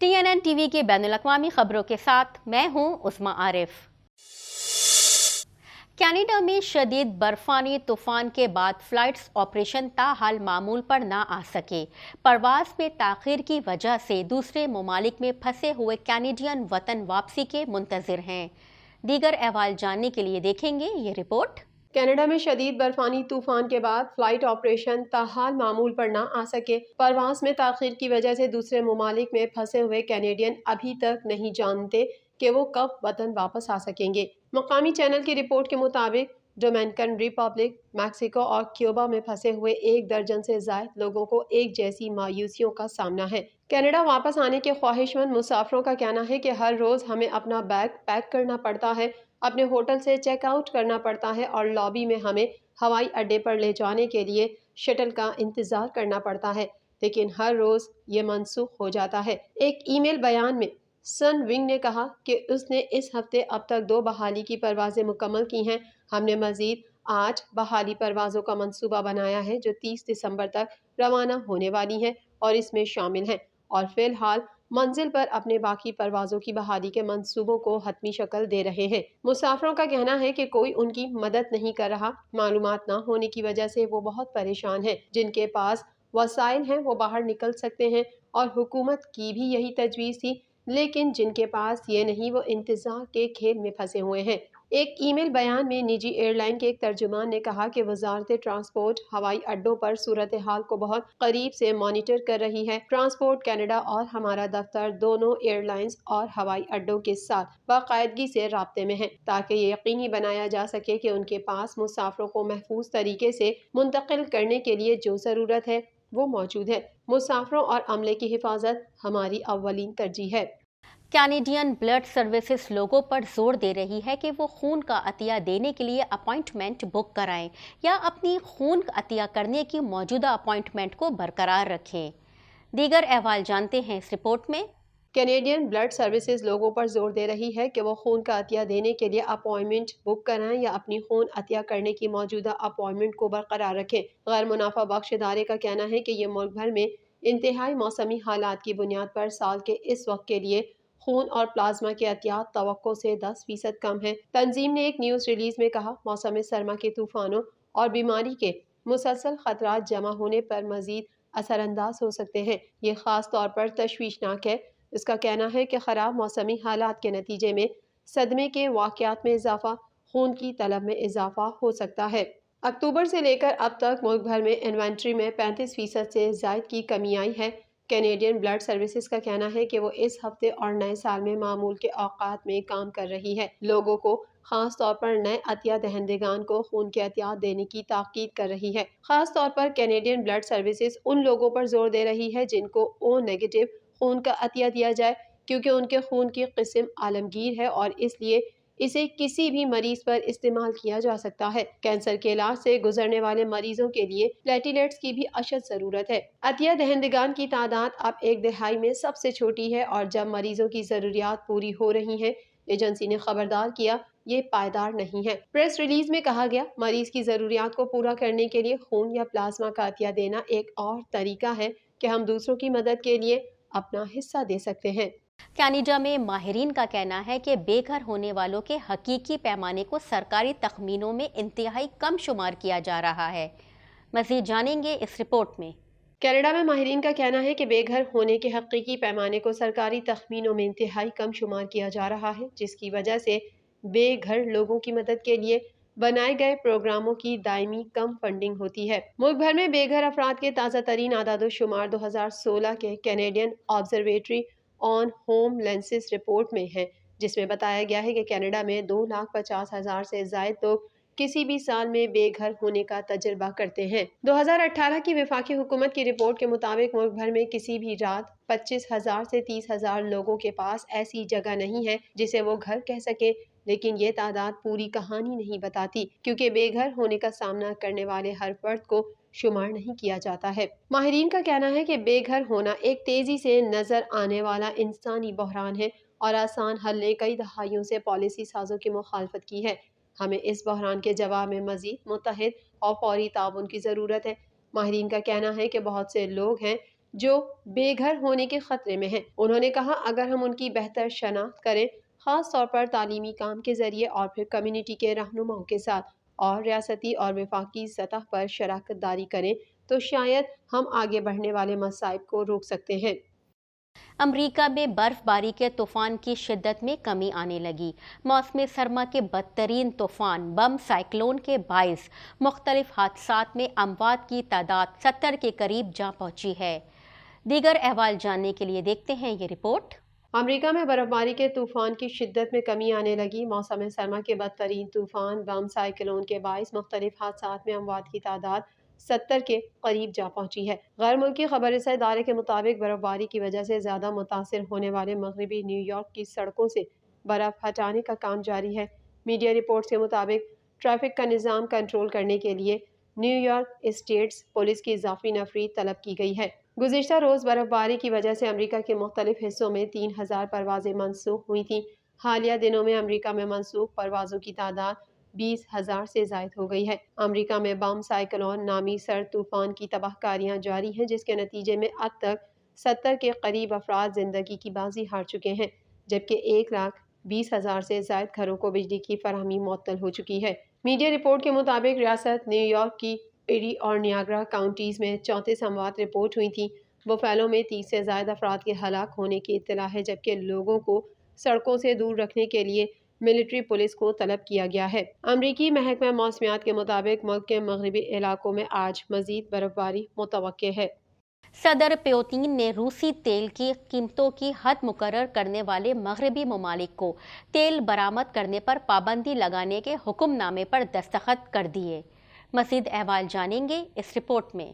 TNN TV की बैनुल-अक़वामी खबरों के साथ मैं हूं उस्मा आरिफ। कनाडा में शदीद बर्फानी तूफान के बाद फ्लाइट्स ऑपरेशन ताहाल मामूल पर ना आ सके। परवाज में ताख़ीर की वजह से दूसरे ममालिक में फंसे हुए कैनेडियन वतन वापसी के मुंतज़िर हैं। दीगर अहवाल जानने के लिए देखेंगे ये रिपोर्ट। कनाडा में शदीद बर्फानी तूफान के बाद फ्लाइट ऑपरेशन ताहाल मामूल पर न आ सके। परवास में ताख़ीर की वजह से दूसरे ममालिक में फंसे हुए कैनेडियन अभी तक नहीं जानते कि वो कब वतन वापस आ सकेंगे। मकामी चैनल की रिपोर्ट के मुताबिक डोमिनिकन रिपब्लिक, मैक्सिको और क्यूबा में फंसे हुए 1 दर्जन से ज़ायद लोगों को एक जैसी मायूसियों का सामना है। कनाडा वापस आने के ख्वाहिशमंद मुसाफिरों का कहना है कि हर रोज़ हमें अपना बैग पैक करना पड़ता है, अपने होटल से चेक आउट करना पड़ता है और लॉबी में हमें हवाई अड्डे पर ले जाने के लिए शटल का इंतज़ार करना पड़ता है, लेकिन हर रोज़ ये मनसूख हो जाता है। एक ईमेल बयान में सन विंग ने कहा कि उसने इस हफ्ते अब तक 2 बहाली की परवाज़ें मुकम्मल की हैं। हमने मज़ीद 8 बहाली परवाज़ों का मंसूबा बनाया है जो 30 दिसंबर तक रवाना होने वाली हैं और इसमें शामिल हैं, और फ़िलहाल मंजिल पर अपने बाकी परवाज़ों की बहाली के मंसूबों को हतमी शक्ल दे रहे हैं। मुसाफिरों का कहना है कि कोई उनकी मदद नहीं कर रहा। मालूमात ना होने की वजह से वो बहुत परेशान हैं। जिनके पास वसाइल हैं वो बाहर निकल सकते हैं और हुकूमत की भी यही तजवीज़ थी, लेकिन जिनके पास ये नहीं वो इंतज़ार के खेल में फंसे हुए हैं। एक ईमेल बयान में निजी एयरलाइन के एक तर्जुमान ने कहा कि वजारत ट्रांसपोर्ट हवाई अड्डों पर सूरत हाल को बहुत करीब से मॉनिटर कर रही है। ट्रांसपोर्ट कनाडा और हमारा दफ्तर दोनों एयरलाइंस और हवाई अड्डों के साथ बाकायदगी से राब्ते में है, ताकि ये यकीनी बनाया जा सके कि उनके पास मुसाफिरों को महफूज तरीके से मुंतकिल करने के लिए जो ज़रूरत है वो मौजूद है। मुसाफिरों और अमले की हिफाजत हमारी अव्वलीन तरजीह है। कैनेडियन ब्लड सर्विसेज लोगों पर जोर दे रही है कि वो खून का अतिया देने के लिए अपॉइंटमेंट बुक कराएं या अपनी खून अतिया करने की मौजूदा अपॉइंटमेंट को बरकरार रखें। दीगर अहवाल जानते हैं इस रिपोर्ट में। कैनेडियन ब्लड सर्विसेज लोगों पर जोर दे रही है कि वो खून का अतिया देने के लिए अपॉइंटमेंट बुक कराएं या अपनी खून अतिया करने की मौजूदा अपॉइंटमेंट को बरकरार रखें। गैर मुनाफा बख्श इदारे का कहना है कि ये मुल्क भर में इंतहाई मौसमी हालात की बुनियाद पर साल के इस वक्त के लिए खून और प्लाज्मा के अतियात तवक्को से 10% कम है। तंजीम ने एक न्यूज़ रिलीज में कहा, मौसम सरमा के तूफानों और बीमारी के मुसलसल खतरात जमा होने पर मजीद असरअंदाज हो सकते हैं। ये खास तौर पर तशवीशनाक है। इसका कहना है कि ख़राब मौसमी हालात के नतीजे में सदमे के वाक़यात में इजाफा, खून की तलब में इजाफा हो सकता है। अक्टूबर से लेकर अब तक मुल्क भर में इन्वेंट्री में 35% से ज़ायद की कमी आई है। कैनेडियन ब्लड सर्विसेज का कहना है कि वो इस हफ्ते और नए साल में मामूल के औकात में काम कर रही है। लोगों को खास तौर पर नए अतिया दहंदेगान को खून के अतियात देने की ताकीद कर रही है। खास तौर पर कैनेडियन ब्लड सर्विसेज उन लोगों पर जोर दे रही है जिनको ओ नेगेटिव खून का अतिया दिया जाए, क्योंकि उनके खून की किस्म आलमगीर है और इसलिए इसे किसी भी मरीज पर इस्तेमाल किया जा सकता है। कैंसर के इलाज से गुजरने वाले मरीजों के लिए प्लेटिलेट्स की भी अशद जरूरत है। अतिया दहंदगान की तादाद अब 1/2 में सबसे छोटी है और जब मरीजों की जरूरियात पूरी हो रही हैं, एजेंसी ने खबरदार किया, ये पायदार नहीं है। प्रेस रिलीज में कहा गया, मरीज की जरूरियात को पूरा करने के लिए खून या प्लाज्मा का अतिया देना एक और तरीका है कि हम दूसरों की मदद के लिए अपना हिस्सा दे सकते हैं। कनाडा में माहिरीन का कहना है कि बेघर होने वालों के हकीकी पैमाने को सरकारी तखमीनों में इंतहाई कम शुमार किया जा रहा है। मज़ीद जानेंगे इस रिपोर्ट में। कनाडा में माहिरीन का कहना है कि बेघर होने के हकीकी पैमाने को सरकारी तखमीनों में इंतहाई कम शुमार किया जा रहा है, जिसकी वजह से बेघर लोगों की मदद के लिए बनाए गए प्रोग्रामों की दायमी कम फंडिंग होती है। मुल्क भर में बेघर अफराद के ताज़ा तरीन आदाद शुमार 2016 के कैनेडियन ऑब्जर्वेटरी ऑन होमलेंसेस रिपोर्ट में है, जिसमें बताया गया है कि कनाडा में 2,50,000 से ज़ायद लोग किसी भी साल में बेघर होने का तजुर्बा करते हैं। 2018 की वफाकी हुकूमत की रिपोर्ट के मुताबिक मुल्क भर में किसी भी रात 25,000 से 30,000 लोगों के पास ऐसी जगह नहीं है जिसे वो घर कह सके, लेकिन ये तादाद पूरी कहानी नहीं बताती, क्योंकि बेघर होने का सामना करने वाले हर फर्द को शुमार नहीं किया जाता है। माहिरीन का कहना है कि बेघर होना एक तेजी से नजर आने वाला इंसानी बहरान है और आसान हल ने कई दहाइयों से पॉलिसी साजों की मुखालफत की है। हमें इस बहरान के जवाब में मजीद मुत्तहिद और फौरी ताउन की ज़रूरत है। माहिरीन का कहना है कि बहुत से लोग हैं جو بے گھر ہونے کے خطرے میں ہیں۔ انہوں نے کہا اگر ہم ان کی بہتر شناخت کریں، خاص طور پر تعلیمی کام کے ذریعے اور پھر کمیونٹی کے رہنماؤں کے ساتھ اور ریاستی اور وفاقی سطح پر شراکت داری کریں تو شاید ہم آگے بڑھنے والے مصائب کو روک سکتے ہیں۔ امریکہ میں برف باری کے طوفان کی شدت میں کمی آنے لگی۔ موسم سرما کے بدترین طوفان بم سائیکلون کے باعث مختلف حادثات میں اموات کی تعداد 70 کے قریب جا پہنچی ہے۔ دیگر احوال جاننے کے لیے دیکھتے ہیں یہ رپورٹ۔ امریکہ میں برف باری کے طوفان کی شدت میں کمی آنے لگی۔ موسم سرما کے بدترین طوفان بم سائیکلون کے باعث مختلف حادثات میں اموات کی تعداد 70 کے قریب جا پہنچی ہے۔ غیر ملکی خبر رساں ادارے کے مطابق برف باری کی وجہ سے زیادہ متاثر ہونے والے مغربی نیو یارک کی سڑکوں سے برف ہٹانے کا کام جاری ہے۔ میڈیا رپورٹس کے مطابق ٹریفک کا نظام کنٹرول کرنے کے لیے نیو یارک اسٹیٹس پولیس کی اضافی نفری طلب کی گئی ہے۔ گزشتہ روز برف باری کی وجہ سے امریکہ کے مختلف حصوں میں 3000 پروازیں منسوخ ہوئی تھیں۔ حالیہ دنوں میں امریکہ میں منسوخ پروازوں کی تعداد 20,000 سے زائد ہو گئی ہے۔ امریکہ میں بم سائیکلون نامی سرد طوفان کی تباہ کاریاں جاری ہیں، جس کے نتیجے میں اب تک 70 کے قریب افراد زندگی کی بازی ہار چکے ہیں، جبکہ 1,20,000 سے زائد گھروں کو بجلی کی فراہمی معطل ہو چکی ہے۔ میڈیا رپورٹ کے مطابق ریاست نیو یارک کی ایری اور نیاگرا کاؤنٹیز میں 34 اموات رپورٹ ہوئی تھیں۔ بفیلو میں 30 سے زائد افراد کے ہلاک ہونے کی اطلاع ہے، جبکہ لوگوں کو سڑکوں سے دور رکھنے کے لیے ملٹری پولیس کو طلب کیا گیا ہے۔ امریکی محکمہ موسمیات کے مطابق ملک کے مغربی علاقوں میں آج مزید برف باری متوقع ہے۔ صدر پیوتین نے روسی تیل کی قیمتوں کی حد مقرر کرنے والے مغربی ممالک کو تیل برآمد کرنے پر پابندی لگانے کے حکم نامے پر دستخط کر دیے۔ مزید احوال جانیں گے اس رپورٹ میں۔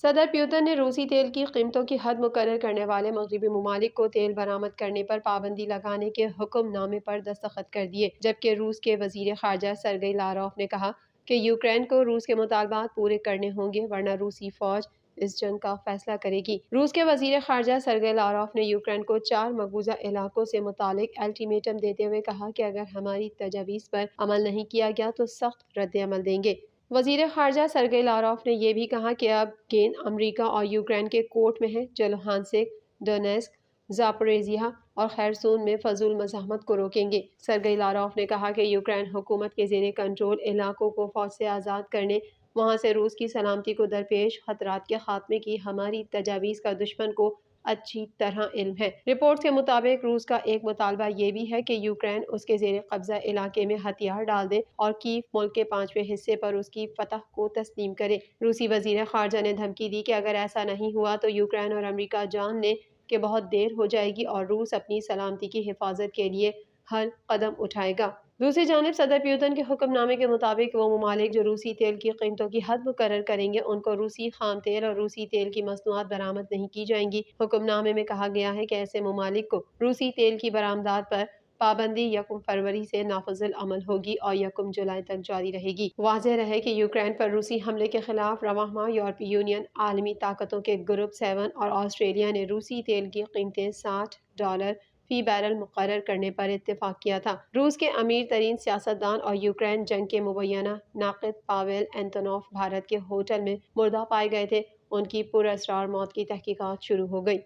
صدر پیوتن نے روسی تیل کی قیمتوں کی حد مقرر کرنے والے مغربی ممالک کو تیل برآمد کرنے پر پابندی لگانے کے حکم نامے پر دستخط کر دیے، جبکہ روس کے وزیر خارجہ سرگئی لاروف نے کہا کہ یوکرین کو روس کے مطالبات پورے کرنے ہوں گے ورنہ روسی فوج اس جنگ کا فیصلہ کرے گی۔ روس کے وزیر خارجہ سرگئی لاروف نے یوکرین کو 4 مقبوضہ علاقوں سے متعلق الٹیمیٹم دیتے ہوئے کہا کہ اگر ہماری تجاویز پر عمل نہیں کیا گیا تو سخت رد عمل دیں گے۔ وزیر خارجہ سرگئی لاروف نے یہ بھی کہا کہ اب گیند امریکہ اور یوکرین کے کورٹ میں ہے، جو لوہانسک، ڈونیٹسک، زاپوریزھیا اور خیرسون میں فضول مزاحمت کو روکیں گے۔ سرگئی لاروف نے کہا کہ یوکرین حکومت کے زیر کنٹرول علاقوں کو فوج سے آزاد کرنے، وہاں سے روس کی سلامتی کو درپیش خطرات کے خاتمے کی ہماری تجاویز کا دشمن کو اچھی طرح علم ہے۔ رپورٹ کے مطابق روس کا ایک مطالبہ یہ بھی ہے کہ یوکرین اس کے زیر قبضہ علاقے میں ہتھیار ڈال دے اور کیف ملک کے 5ویں حصے پر اس کی فتح کو تسلیم کرے۔ روسی وزیر خارجہ نے دھمکی دی کہ اگر ایسا نہیں ہوا تو یوکرین اور امریکہ جان لیں کہ بہت دیر ہو جائے گی اور روس اپنی سلامتی کی حفاظت کے لیے ہر قدم اٹھائے گا۔ دوسری جانب صدر پیوتن کے حکم نامے کے مطابق وہ ممالک جو روسی تیل کی قیمتوں کی حد مقرر کریں گے ان کو روسی خام تیل اور روسی تیل کی مصنوعات برآمد نہیں کی جائیں گی۔ حکم نامے میں کہا گیا ہے کہ ایسے ممالک کو روسی تیل کی برآمدات پر پابندی 1 فروری سے نافذ العمل ہوگی اور 1 جولائی تک جاری رہے گی۔ واضح رہے کہ یوکرین پر روسی حملے کے خلاف رواں ماہ یورپی یونین، عالمی طاقتوں کے گروپ 7 اور آسٹریلیا نے روسی تیل کی قیمتیں $60 فی بیرل مقرر کرنے پر اتفاق کیا تھا۔ روس کے امیر ترین سیاستدان اور یوکرین جنگ کے مبینہ ناقد پاویل اینتونوف بھارت کے ہوٹل میں مردہ پائے گئے تھے۔ ان کی پراسرار موت کی تحقیقات شروع ہو گئی۔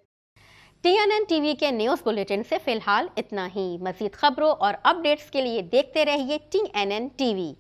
TNN ٹی وی کے نیوز بلیٹن سے فی الحال اتنا ہی۔ مزید خبروں اور اپ ڈیٹس کے لیے دیکھتے رہیے TNN ٹی وی۔